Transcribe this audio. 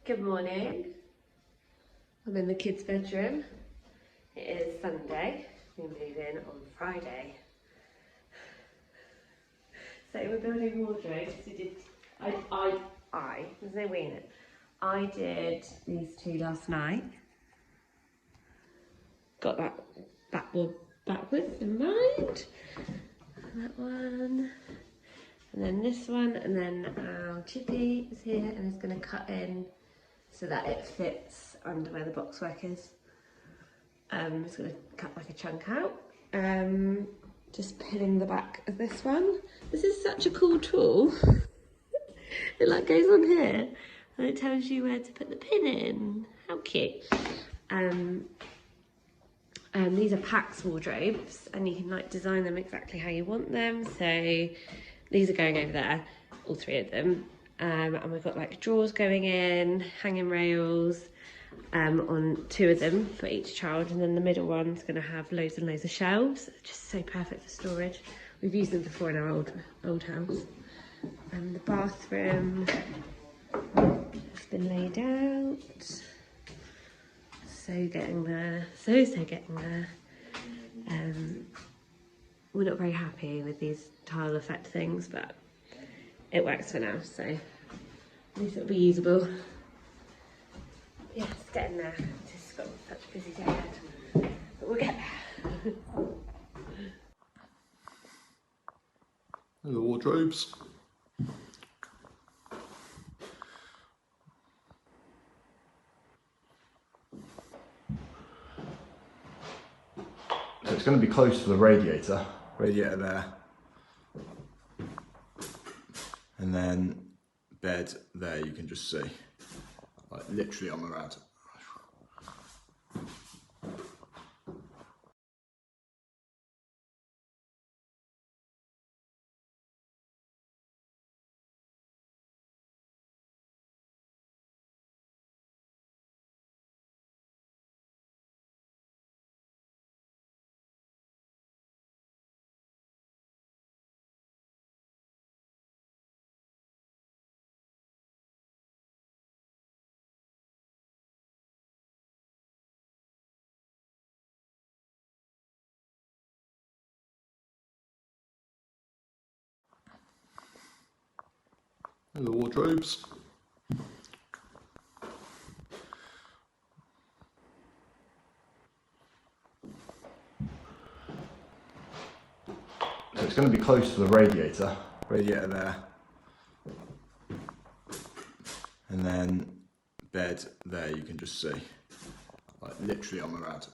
Good morning. I'm in the kids' bedroom. It is Sunday. We move in on Friday. So we're building wardrobes. We did. There's no we in it. I did these two last night. Got that backwards in mind. That one. And then this one, and then our Chippy is here and is going to cut in so that it fits under where the boxwork is. It's going to cut like a chunk out. Just pinning the back of this one. This is such a cool tool. It like goes on here and it tells you where to put the pin in. How cute. These are PAX wardrobes and you can like design them exactly how you want them. So these are going over there, all three of them. And we've got like drawers going in, hanging rails on two of them for each child. And then the middle one's gonna have loads and loads of shelves. Just so perfect for storage. We've used them before in our old house. The bathroom has been laid out. So getting there, so getting there. We're not very happy with these tile effect things, but it works for now, so at least it'll be usable. Yeah, it's getting there. Just got such a busy day ahead, but we'll get there. The wardrobes. So it's going to be close to the radiator there, and then bed there. You can just see, like literally on the rad. The wardrobes. So it's going to be close to the radiator there, and then bed there. You can just see, like literally on the rad.